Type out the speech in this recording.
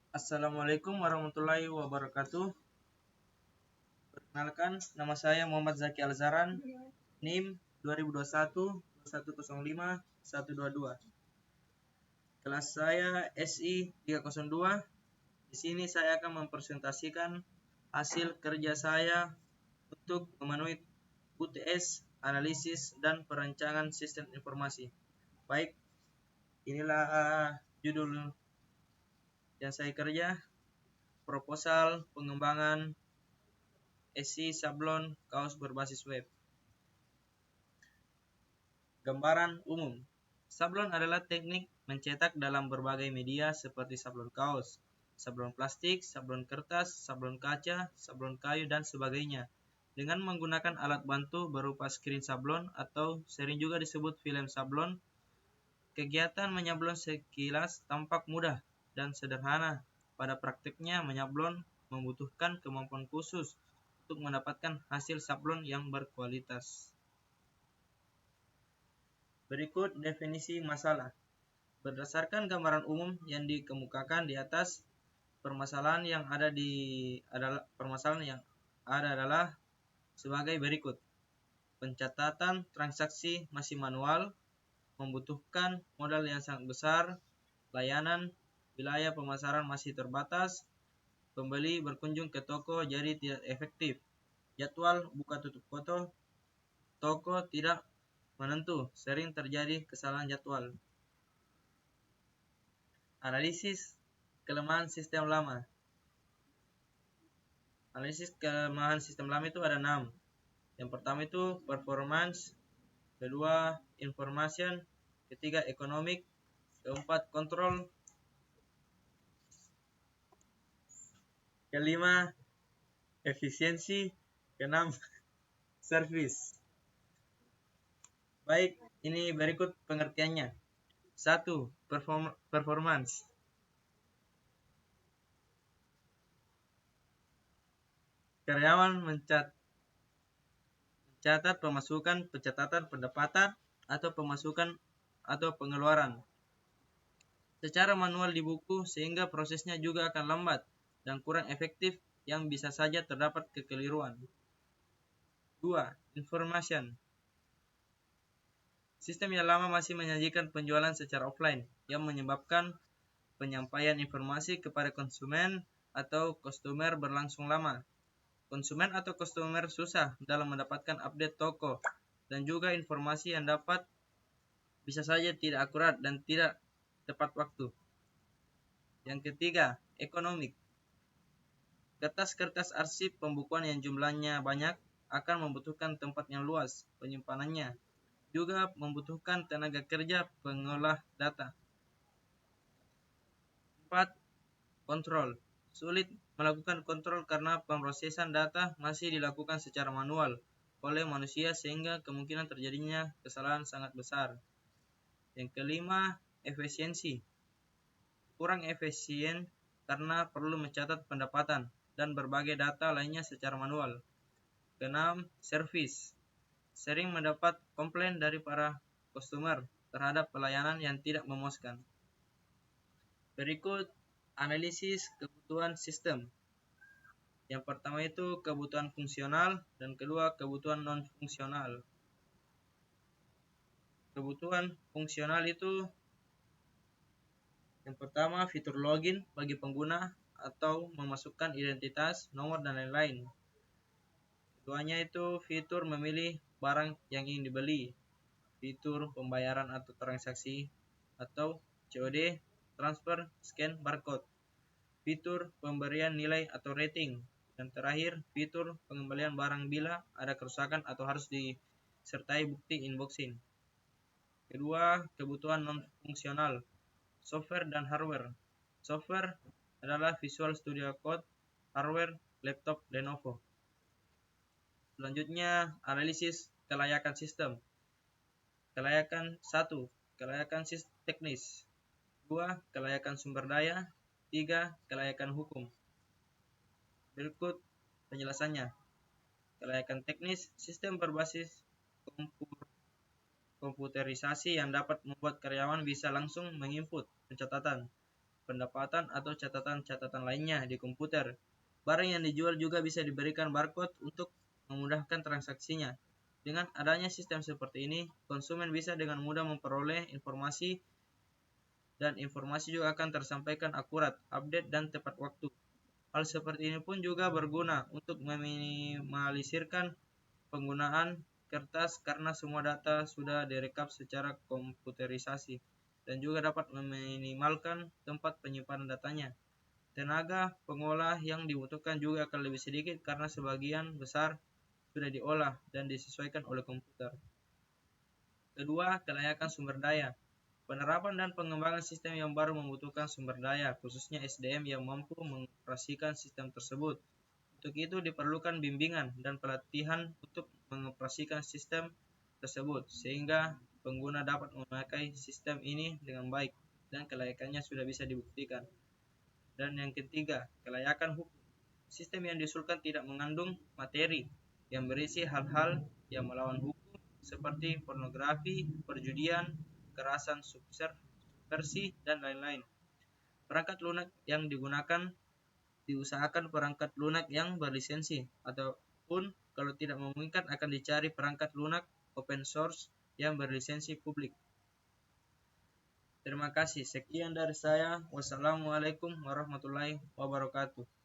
Assalamualaikum warahmatullahi wabarakatuh. Perkenalkan, nama saya Muhammad Zaki Alzaran, NIM 2021 2105 122. Kelas saya SI 302. Di sini saya akan mempresentasikan hasil kerja saya untuk memenuhi UTS, analisis, dan perancangan sistem informasi. Baik, inilah judul yang saya kerja, proposal pengembangan SI sablon kaos berbasis web. Gambaran umum. Sablon adalah teknik mencetak dalam berbagai media seperti sablon kaos, sablon plastik, sablon kertas, sablon kaca, sablon kayu, dan sebagainya. Dengan menggunakan alat bantu berupa skrin sablon atau sering juga disebut film sablon, kegiatan menyablon sekilas tampak mudah dan sederhana. Pada praktiknya, menyablon membutuhkan kemampuan khusus untuk mendapatkan hasil sablon yang berkualitas. Berikut definisi masalah. Berdasarkan gambaran umum yang dikemukakan di atas, permasalahan yang adalah sebagai berikut. Pencatatan transaksi masih manual, membutuhkan modal yang sangat besar, layanan wilayah pemasaran masih terbatas, pembeli berkunjung ke toko jadi tidak efektif, jadwal buka tutup toko tidak menentu, sering terjadi kesalahan jadwal. Analisis kelemahan sistem lama. Analisis kelemahan sistem lama itu ada 6. Yang pertama itu performance, kedua information, ketiga economic, keempat control, kelima efisiensi, keenam service. Baik, ini berikut pengertiannya. 1. Performance. Karyawan mencatat pemasukan, pencatatan pendapatan, atau pemasukan atau pengeluaran secara manual di buku, sehingga prosesnya juga akan lambat dan kurang efektif yang bisa saja terdapat kekeliruan. 2. Information. Sistem yang lama masih menyajikan penjualan secara offline yang menyebabkan penyampaian informasi kepada konsumen atau customer berlangsung lama. Konsumen atau customer susah dalam mendapatkan update toko, dan juga informasi yang dapat bisa saja tidak akurat dan tidak tepat waktu. Yang ketiga, ekonomik. Kertas-kertas arsip pembukuan yang jumlahnya banyak akan membutuhkan tempat yang luas penyimpanannya, juga membutuhkan tenaga kerja pengolah data. 4. Kontrol. Sulit melakukan kontrol karena pemrosesan data masih dilakukan secara manual oleh manusia, sehingga kemungkinan terjadinya kesalahan sangat besar. Yang kelima, efisiensi. Kurang efisien karena perlu mencatat pendapatan dan berbagai data lainnya secara manual. Keenam, service. Sering mendapat komplain dari para customer terhadap pelayanan yang tidak memuaskan. Berikut analisis kebutuhan sistem. Yang pertama itu kebutuhan fungsional dan kedua kebutuhan non-fungsional. Kebutuhan fungsional itu yang pertama fitur login bagi pengguna atau memasukkan identitas, nomor, dan lain-lain. Keduanya itu fitur memilih barang yang ingin dibeli, fitur pembayaran atau transaksi atau COD, transfer, scan barcode, fitur pemberian nilai atau rating, dan terakhir fitur pengembalian barang bila ada kerusakan atau harus disertai bukti unboxing. Kedua, kebutuhan non-fungsional, software dan hardware. Software adalah Visual Studio Code, hardware laptop Lenovo. Selanjutnya, analisis kelayakan sistem. Kelayakan 1. Kelayakan sistem teknis. 2. Kelayakan sumber daya. 3. Kelayakan hukum. Berikut penjelasannya. Kelayakan teknis, sistem berbasis komputerisasi yang dapat membuat karyawan bisa langsung menginput pencatatan, pendapatan, atau catatan-catatan lainnya di komputer. Barang yang dijual juga bisa diberikan barcode untuk memudahkan transaksinya. Dengan adanya sistem seperti ini, konsumen bisa dengan mudah memperoleh informasi dan informasi juga akan tersampaikan akurat, update, dan tepat waktu. Hal seperti ini pun juga berguna untuk meminimalisirkan penggunaan kertas karena semua data sudah direkap secara komputerisasi dan juga dapat meminimalkan tempat penyimpanan datanya. Tenaga pengolah yang dibutuhkan juga akan lebih sedikit karena sebagian besar sudah diolah dan disesuaikan oleh komputer. Kedua, kelayakan sumber daya. Penerapan dan pengembangan sistem yang baru membutuhkan sumber daya, khususnya SDM yang mampu mengoperasikan sistem tersebut. Untuk itu diperlukan bimbingan dan pelatihan untuk mengoperasikan sistem tersebut, sehingga pengguna dapat memakai sistem ini dengan baik dan kelayakannya sudah bisa dibuktikan. Dan yang ketiga, kelayakan hukum. Sistem yang diusulkan tidak mengandung materi yang berisi hal-hal yang melawan hukum seperti pornografi, perjudian, kekerasan subversi, dan lain-lain. Perangkat lunak yang digunakan diusahakan perangkat lunak yang berlisensi, ataupun kalau tidak memungkinkan akan dicari perangkat lunak open source yang berlisensi publik. Terima kasih. Sekian dari saya. Wassalamualaikum warahmatullahi wabarakatuh.